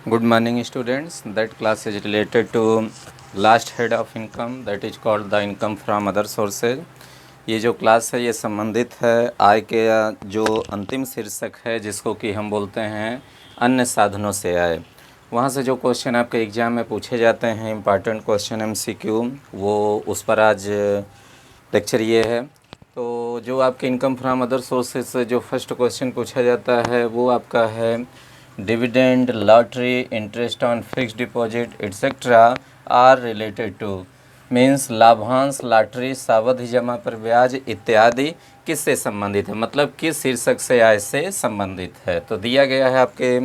Good morning students. That class is related to last head of income, that is called the income from other sources. ये जो class है ये संबंधित है आय के जो अंतिम शीर्षक है जिसको कि हम बोलते हैं अन्य साधनों से आय। वहाँ से जो क्वेश्चन आपके एग्ज़ाम में पूछे जाते हैं इम्पॉर्टेंट क्वेश्चन MCQ, वो उस पर आज लेक्चर ये है। तो जो आपके इनकम फ्रॉम अदर सोर्सेज से जो फर्स्ट क्वेश्चन पूछा जाता है वो आपका है dividend, lottery, interest on fixed deposit etcetera are related to. Means लाभांश, लॉटरी, सावधि जमा पर ब्याज इत्यादि किससे संबंधित है, मतलब किस शीर्षक से आय से संबंधित है। तो दिया गया है आपके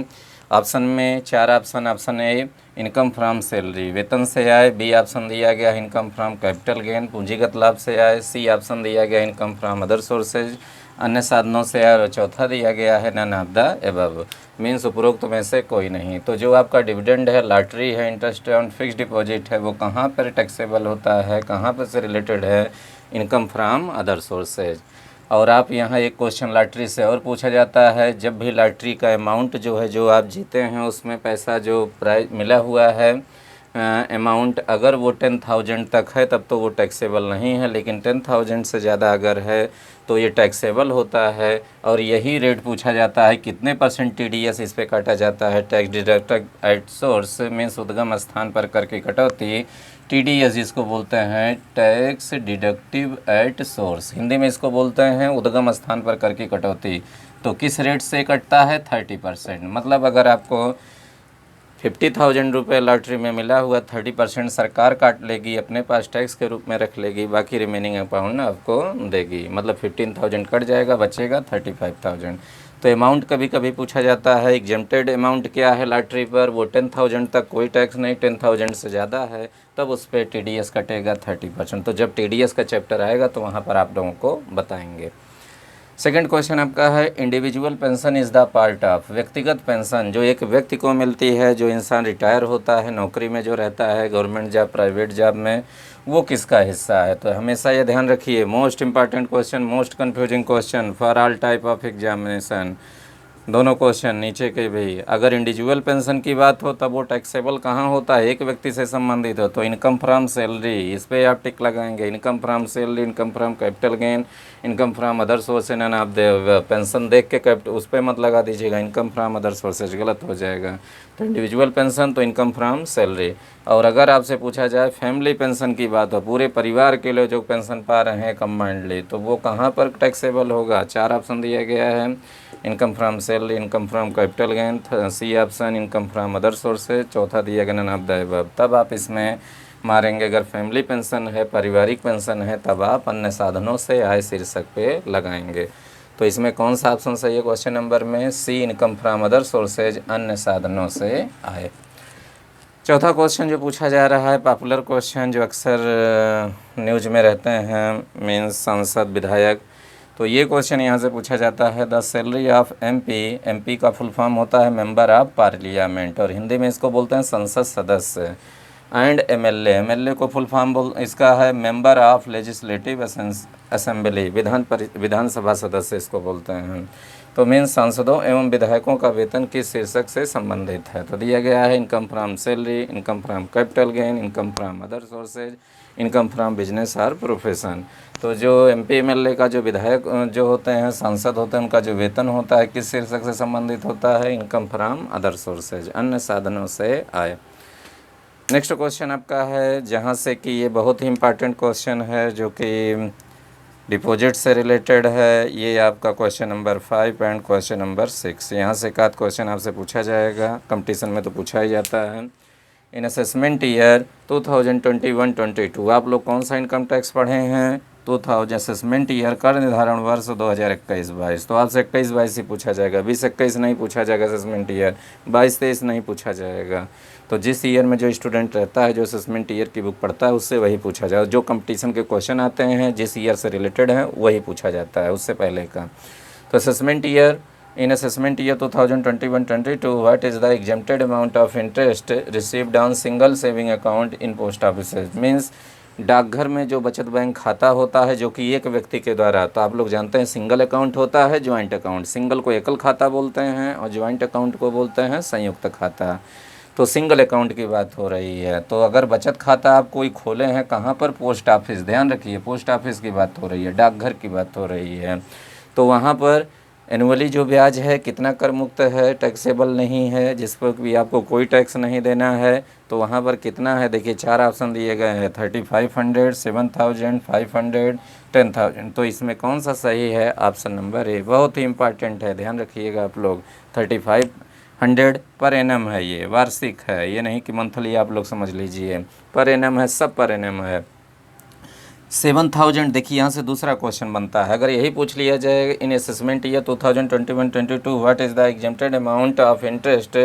ऑप्शन में 4 option. Option A income from salary, वेतन से आय। बी ऑप्शन दिया गया है इनकम फ्रॉम कैपिटल गेन, पूंजीगत लाभ से आय। सी ऑप्शन दिया गया इनकम फ्रॉम अदर सोर्सेज, अन्य साधनों से आय। और चौथा दिया गया है none of the above, means उपरोक्त में से कोई नहीं। तो जो आपका डिविडेंड है, लॉटरी है, इंटरेस्ट ऑन फिक्स्ड डिपॉजिट है, वो कहाँ पर टैक्सेबल होता है, कहाँ पर से रिलेटेड है, इनकम फ्रॉम अदर सोर्सेज। और आप यहाँ एक क्वेश्चन लॉटरी से और पूछा जाता है, जब भी लॉटरी का अमाउंट जो है जो आप जीते हैं उसमें पैसा जो प्राइज मिला हुआ है अमाउंट, अगर वो 10,000 तक है तब तो वो टैक्सेबल नहीं है, लेकिन 10,000 से ज़्यादा अगर है तो ये टैक्सेबल होता है। और यही रेट पूछा जाता है कितने % TDS इस पर काटा जाता है, tax deducted at source, means उद्गम स्थान पर करके कटौती। TDS जिसको बोलते हैं tax deductive at source, Hindi में इसको बोलते हैं उद्गम स्थान पर कर की कटौती। तो किस रेट से कटता है? 30%। मतलब अगर आपको 50,000 रुपये लॉटरी में मिला हुआ, 30% सरकार काट लेगी, अपने पास टैक्स के रूप में रख लेगी, बाकी रिमेनिंग अमाउंट आपको देगी। मतलब 15,000 कट जाएगा, बचेगा 35,000। तो अमाउंट कभी कभी पूछा जाता है। एग्जेम्प्टेड अमाउंट क्या है लॉटरी पर? वो 10,000 तक कोई टैक्स नहीं, 10,000 से ज़्यादा है तब उस पर TDS कटेगा 30%। तो जब TDS का चैप्टर आएगा तो वहाँ पर आप लोगों को बताएंगे। सेकंड क्वेश्चन आपका है individual pension is the part of. व्यक्तिगत पेंशन जो एक व्यक्ति को मिलती है, जो इंसान रिटायर होता है, नौकरी में जो रहता है, गवर्नमेंट जॉब, प्राइवेट जॉब में, वो किसका हिस्सा है? तो हमेशा ये ध्यान रखिए, most important question, most confusing question for all type of examination. दोनों क्वेश्चन नीचे के भी, अगर इंडिविजुअल पेंशन की बात हो तब वो टैक्सेबल कहाँ होता है? एक व्यक्ति से संबंधित हो तो इनकम फ्रॉम सैलरी, इस पर आप टिक लगाएंगे। Income from salary, income from capital gain, income from other sources, and आप पेंशन देख के कैपिटल उस पर मत लगा दीजिएगा, इनकम फ्रॉम अदर सोर्सेज गलत हो जाएगा। तो इंडिविजुअल पेंशन तो इनकम फ्रॉम सैलरी। और अगर आपसे पूछा जाए फैमिली पेंशन की बात हो, पूरे परिवार के लिए जो पेंशन पा रहे हैं कंबाइंडली, तो वो कहाँ पर टैक्सेबल होगा? 4 ऑप्शन दिया गया है, income from salary, income from capital gain, C option income from other sources, चौथा दिया गया नन ऑफ द अबव। तब आप इसमें मारेंगे। अगर फैमिली पेंशन है, पारिवारिक पेंशन है, तब आप अन्य साधनों से आय शीर्षक पे लगाएंगे। तो इसमें कौन सा ऑप्शन सही है क्वेश्चन नंबर में? सी इनकम फ्रॉम अदर सोर्सेज, अन्य साधनों से आय। चौथा क्वेश्चन जो पूछा जा रहा है, पॉपुलर क्वेश्चन जो अक्सर न्यूज में रहते हैं, मीन्स सांसद, विधायक, तो ये क्वेश्चन यहाँ से पूछा जाता है द सैलरी ऑफ MP का फुल फॉर्म होता है मेंबर ऑफ पार्लियामेंट, और हिंदी में इसको बोलते हैं संसद सदस्य। एंड MLA को फुल फॉर्म इसका है मेंबर ऑफ लेजिस्लेटिव असेंबली, विधानसभा सदस्य इसको बोलते हैं। तो मीन्स सांसदों एवं विधायकों का वेतन किस शीर्षक से संबंधित है? तो दिया गया है income from salary, income from capital gain, income from other sources, income from business और प्रोफेशन। तो जो MP MLA का जो विधायक जो होते हैं, सांसद होते हैं, उनका जो वेतन होता है किस शीर्षक से संबंधित होता है? इनकम फ्रॉम अदर सोर्सेज, अन्य साधनों से आय। नेक्स्ट क्वेश्चन आपका है, जहाँ से कि ये बहुत ही इंपॉर्टेंट क्वेश्चन है जो कि डिपॉजिट से रिलेटेड है। ये आपका question number 5 and question number 6। यहाँ से एक आध क्वेश्चन आपसे पूछा जाएगा, कंपटीशन में तो पूछा ही जाता है। इन असेसमेंट ईयर 2021-22 आप लोग कौन सा इनकम टैक्स पढ़े हैं? 2000 असेसमेंट ईयर, कर निर्धारण वर्ष 2021-22। तो आपसे 21-22 ही पूछा जाएगा, 20-21 नहीं पूछा जाएगा असेसमेंट ईयर, 22-23 नहीं पूछा जाएगा। तो जिस ईयर में जो स्टूडेंट रहता है, जो असेसमेंट ईयर की बुक पढ़ता है, उससे वही पूछा जाएगा। जो कंपटीशन के क्वेश्चन आते हैं जिस ईयर से रिलेटेड हैं वही पूछा जाता है, उससे पहले का। तो assessment year, in assessment year 2021-22 what is the exempted amount of interest received on single saving account in post offices? means डाकघर में जो बचत बैंक खाता होता है जो कि एक व्यक्ति के द्वारा, तो आप लोग जानते हैं सिंगल अकाउंट होता है, ज्वाइंट अकाउंट। सिंगल को एकल खाता बोलते हैं और ज्वाइंट अकाउंट को बोलते हैं संयुक्त खाता। तो सिंगल अकाउंट की बात हो रही है। तो अगर बचत खाता आप कोई खोले हैं कहाँ पर, पोस्ट ऑफिस, ध्यान रखिए पोस्ट ऑफिस की बात हो रही है, डाकघर की बात हो रही है। तो वहाँ पर एनुअली जो ब्याज है कितना कर मुक्त है, टैक्सेबल नहीं है, जिस पर भी आपको कोई टैक्स नहीं देना है। तो वहाँ पर कितना है, देखिए 4 ऑप्शन दिए गए हैं, 3500, 7000, 500, 10,000। तो इसमें कौन सा सही है, ऑप्शन नंबर ए। बहुत ही इंपॉर्टेंट है, ध्यान रखिएगा आप लोग। 3500 पर एनम है, ये वार्षिक है, ये नहीं कि मंथली, आप लोग समझ लीजिए, पर एनम है, सब पर एनम है। 7000, देखिए यहाँ से दूसरा क्वेश्चन बनता है, अगर यही पूछ लिया जाए इन assessment year 2021-22 what is the exempted amount of interest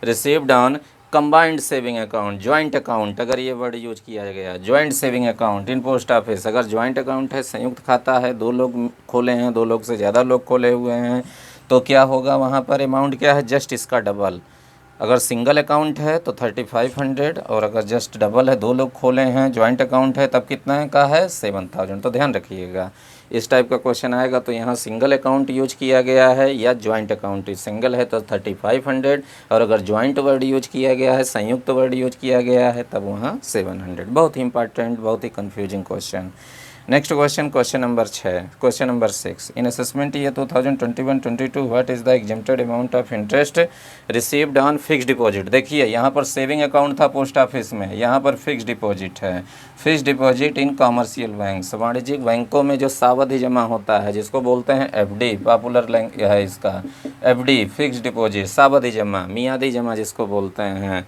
received on combined saving account, joint account, अगर ये वर्ड यूज किया गया, joint saving account in post office, अगर ज्वाइंट अकाउंट है, संयुक्त खाता है, 2 लोग खोले हैं, 2 लोग से ज़्यादा लोग खोले हुए हैं, तो क्या होगा वहाँ पर अमाउंट क्या है, जस्ट इसका डबल। अगर सिंगल अकाउंट है तो 3500, और अगर जस्ट डबल है, 2 लोग खोले हैं, जॉइंट अकाउंट है, तब कितना का है 7000। तो ध्यान रखिएगा इस टाइप का क्वेश्चन आएगा तो यहाँ सिंगल अकाउंट यूज किया गया है या जॉइंट अकाउंट। सिंगल है तो 3500, और अगर जॉइंट वर्ड यूज किया गया है, संयुक्त वर्ड यूज किया गया है, तब वहाँ 700। बहुत ही इंपॉर्टेंट, बहुत ही confusing question. Next question, question number 6, question number 6, in assessment year 2021-22 what is the exempted amount of interest received on fix deposit. देखिए यहाँ पर सेविंग अकाउंट था पोस्ट ऑफिस में, यहाँ पर फिक्स डिपॉजिट है। Fix deposit in commercial bank, वाणिज्यिक बैंकों में जो सावधि जमा होता है, जिसको बोलते हैं एफडी, पॉपुलर लैंग्वेज है इसका, एफडी फिक्स डिपॉजिट, सावधि जमा, मियादी जमा जिसको बोलते हैं।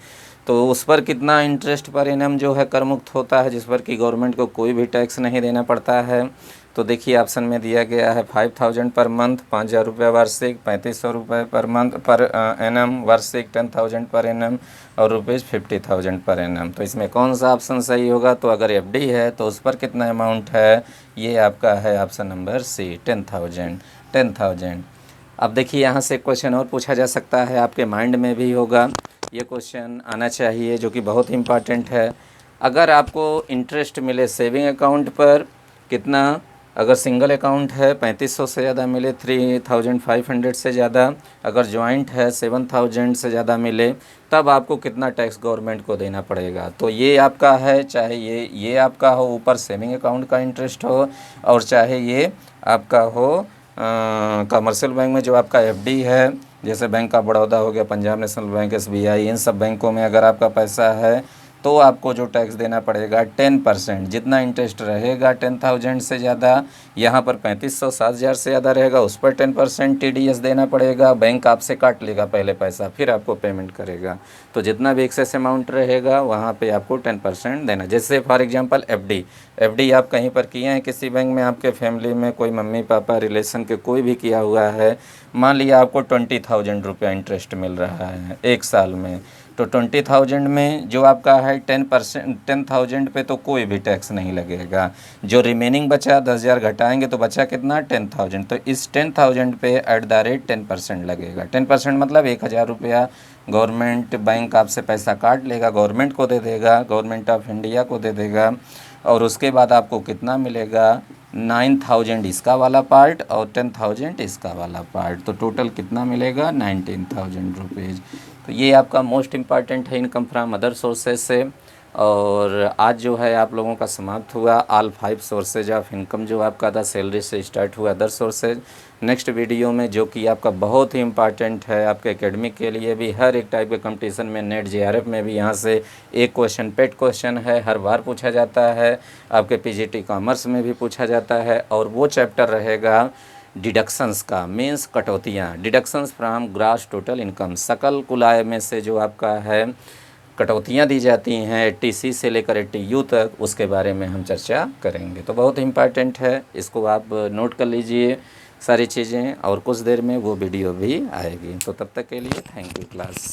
तो उस पर कितना इंटरेस्ट पर एनम जो है कर मुक्त होता है, जिस पर कि गवर्नमेंट को कोई भी टैक्स नहीं देना पड़ता है। तो देखिए ऑप्शन में दिया गया है 5000 पर मंथ, 5000 रुपये वार्षिक, 3500 रुपये पर मंथ पर एनम वार्षिक, 10,000 पर एनम, और ₹50,000 पर एनम। तो इसमें कौन सा ऑप्शन सही होगा, तो अगर एफडी है तो उस पर कितना अमाउंट है, ये आपका है ऑप्शन नंबर सी, 10,000। अब देखिए यहाँ से क्वेश्चन और पूछा जा सकता है, आपके माइंड में भी होगा, ये क्वेश्चन आना चाहिए जो कि बहुत इम्पॉर्टेंट है। अगर आपको इंटरेस्ट मिले सेविंग अकाउंट पर कितना, अगर सिंगल अकाउंट है 3500 से ज़्यादा मिले, 3500 से ज़्यादा, अगर जॉइंट है 7000 से ज़्यादा मिले, तब आपको कितना टैक्स गवर्नमेंट को देना पड़ेगा। तो ये आपका है, चाहे ये आपका हो, ऊपर सेविंग अकाउंट का इंटरेस्ट हो, और चाहे ये आपका हो कमर्शियल बैंक में जो आपका एफडी है, जैसे बैंक ऑफ बड़ौदा हो गया, पंजाब नेशनल बैंक, एसबीआई, इन सब बैंकों में अगर आपका पैसा है तो आपको जो टैक्स देना पड़ेगा 10%, जितना इंटरेस्ट रहेगा 10,000 से ज़्यादा, यहाँ पर 3500 7,000 से ज़्यादा रहेगा, उस पर 10% टीडीएस देना पड़ेगा। बैंक आपसे काट लेगा पहले पैसा, फिर आपको पेमेंट करेगा। तो जितना भी एक्सेस अमाउंट रहेगा वहाँ पे आपको 10% देना। जैसे फॉर एग्जांपल एफडी आप कहीं पर किए हैं किसी बैंक में, आपके फैमिली में कोई मम्मी पापा रिलेशन के कोई भी किया हुआ है, मान लिया आपको 20,000 रुपया इंटरेस्ट मिल रहा है 1 साल में, तो 20,000 में जो आपका है 10,000 पे तो कोई भी टैक्स नहीं लगेगा। जो रिमेनिंग बचा 10,000 घटाएंगे तो बचा कितना 10,000, तो इस 10,000 पे @ 10% लगेगा। 10% मतलब 1,000 रुपया गवर्नमेंट बैंक आपसे पैसा काट लेगा, गवर्नमेंट को दे देगा, गवर्नमेंट ऑफ इंडिया को दे देगा, और उसके बाद आपको कितना मिलेगा 9,000 इसका वाला पार्ट और 10,000 इसका वाला पार्ट, तो टोटल कितना मिलेगा 19,000 रुपीज़। तो ये आपका मोस्ट इम्पॉर्टेंट है इनकम फ्रॉम अदर सोर्सेज से। और आज जो है आप लोगों का समाप्त हुआ ऑल 5 सोर्सेज ऑफ इनकम, जो आपका था सैलरी से स्टार्ट हुआ अदर सोर्सेज। नेक्स्ट वीडियो में जो कि आपका बहुत ही इंपॉर्टेंट है आपके एकेडमिक के लिए भी, हर एक टाइप के कंपटीशन में, नेट जेआरएफ में भी यहाँ से एक क्वेश्चन पेट क्वेश्चन है, हर बार पूछा जाता है, आपके पीजीटी कॉमर्स में भी पूछा जाता है। और वो चैप्टर रहेगा डिडक्शंस का, मीन्स कटौतियाँ, deductions from gross total income, सकल कुल आय में से जो आपका है कटौतियाँ दी जाती हैं 80C से लेकर 80U तक, उसके बारे में हम चर्चा करेंगे। तो बहुत इम्पॉर्टेंट है, इसको आप नोट कर लीजिए सारी चीज़ें, और कुछ देर में वो वीडियो भी आएगी। तो तब तक के लिए थैंक यू क्लास।